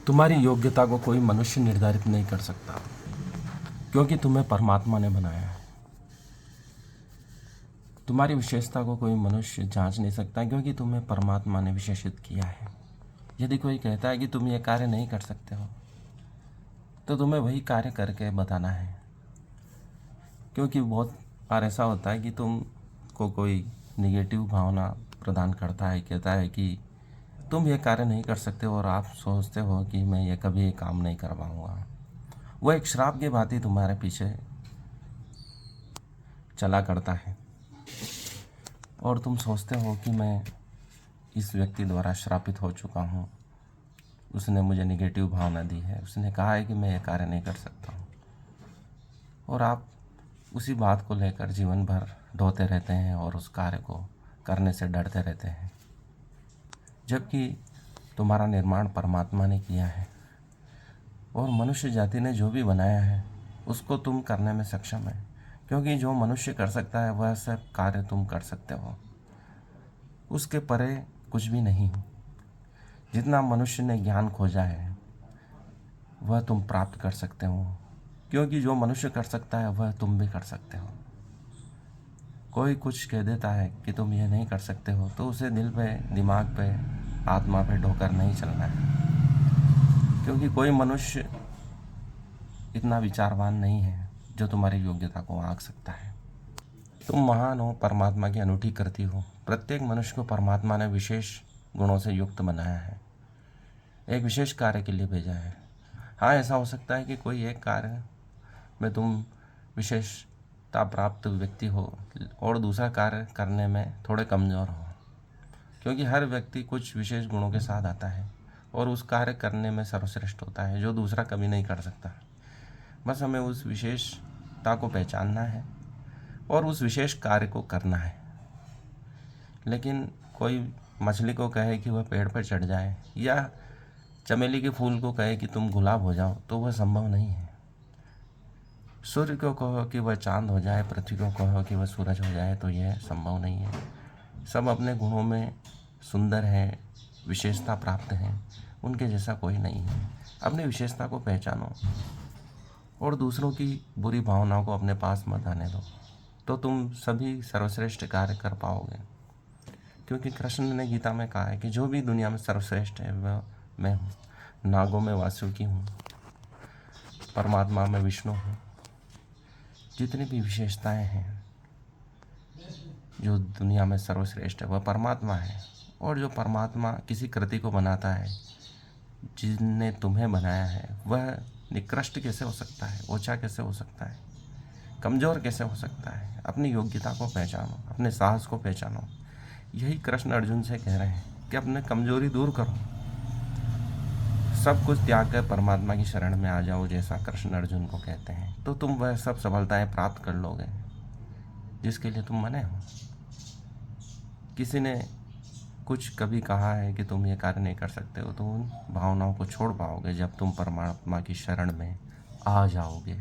तुम्हारी योग्यता को कोई मनुष्य निर्धारित नहीं कर सकता, क्योंकि तुम्हें परमात्मा ने बनाया है। तुम्हारी विशेषता को कोई मनुष्य जांच नहीं सकता, क्योंकि तुम्हें परमात्मा ने विशेषित किया है। यदि कोई कहता है कि तुम ये कार्य नहीं कर सकते हो, तो तुम्हें वही कार्य करके बताना है। क्योंकि बहुत बार ऐसा होता है कि तुमको कोई निगेटिव भावना प्रदान करता है, कहता है कि तुम ये कार्य नहीं कर सकते, और आप सोचते हो कि मैं ये कभी ये काम नहीं कर पाऊँगा। वो एक श्राप की भांति तुम्हारे पीछे चला करता है, और तुम सोचते हो कि मैं इस व्यक्ति द्वारा श्रापित हो चुका हूँ, उसने मुझे निगेटिव भावना दी है, उसने कहा है कि मैं ये कार्य नहीं कर सकता हूँ, और आप उसी बात को लेकर जीवन भर ढोते रहते हैं और उस कार्य को करने से डरते रहते हैं। जबकि तुम्हारा निर्माण परमात्मा ने किया है, और मनुष्य जाति ने जो भी बनाया है उसको तुम करने में सक्षम है, क्योंकि जो मनुष्य कर सकता है वह सब कार्य तुम कर सकते हो। उसके परे कुछ भी नहीं। जितना मनुष्य ने ज्ञान खोजा है वह तुम प्राप्त कर सकते हो, क्योंकि जो मनुष्य कर सकता है वह तुम भी कर सकते हो। कोई कुछ कह देता है कि तुम ये नहीं कर सकते हो, तो उसे दिल पे, दिमाग पे, आत्मा पे ढोकर नहीं चलना है, क्योंकि कोई मनुष्य इतना विचारवान नहीं है जो तुम्हारी योग्यता को आंक सकता है। तुम महान हो, परमात्मा की अनूठी कृति हो। प्रत्येक मनुष्य को परमात्मा ने विशेष गुणों से युक्त बनाया है, एक विशेष कार्य के लिए भेजा है। हाँ, ऐसा हो सकता है कि कोई एक कार्य में तुम विशेषता प्राप्त व्यक्ति हो और दूसरा कार्य करने में थोड़े कमज़ोर हो, क्योंकि हर व्यक्ति कुछ विशेष गुणों के साथ आता है और उस कार्य करने में सर्वश्रेष्ठ होता है, जो दूसरा कभी नहीं कर सकता। बस हमें उस विशेषता को पहचानना है और उस विशेष कार्य को करना है। लेकिन कोई मछली को कहे कि वह पेड़ पर चढ़ जाए, या चमेली के फूल को कहे कि तुम गुलाब हो जाओ, तो वह संभव नहीं है। सूर्य को कहो कि वह चांद हो जाए, पृथ्वी को कहो कि वह सूरज हो जाए, तो यह संभव नहीं है। सब अपने गुणों में सुंदर हैं, विशेषता प्राप्त हैं, उनके जैसा कोई नहीं है। अपनी विशेषता को पहचानो और दूसरों की बुरी भावनाओं को अपने पास मत आने दो, तो तुम सभी सर्वश्रेष्ठ कार्य कर पाओगे। क्योंकि कृष्ण ने गीता में कहा है कि जो भी दुनिया में सर्वश्रेष्ठ है वह मैं हूँ। नागों में वासुकी हूँ, परमात्मा में विष्णु हूँ। जितनी भी विशेषताएं हैं, जो दुनिया में सर्वश्रेष्ठ है वह परमात्मा है। और जो परमात्मा किसी कृति को बनाता है, जिसने तुम्हें बनाया है, वह निकृष्ट कैसे हो सकता है, ऊंचा कैसे हो सकता है, कमज़ोर कैसे हो सकता है। अपनी योग्यता को पहचानो, अपने साहस को पहचानो। यही कृष्ण अर्जुन से कह रहे हैं कि अपने कमजोरी दूर करो, सब कुछ त्याग कर परमात्मा की शरण में आ जाओ, जैसा कृष्ण अर्जुन को कहते हैं, तो तुम वह सब सफलताएं प्राप्त कर लोगे जिसके लिए तुम बने हो। किसी ने कुछ कभी कहा है कि तुम ये कार्य नहीं कर सकते हो, तो उन भावनाओं को छोड़ पाओगे जब तुम परमात्मा की शरण में आ जाओगे।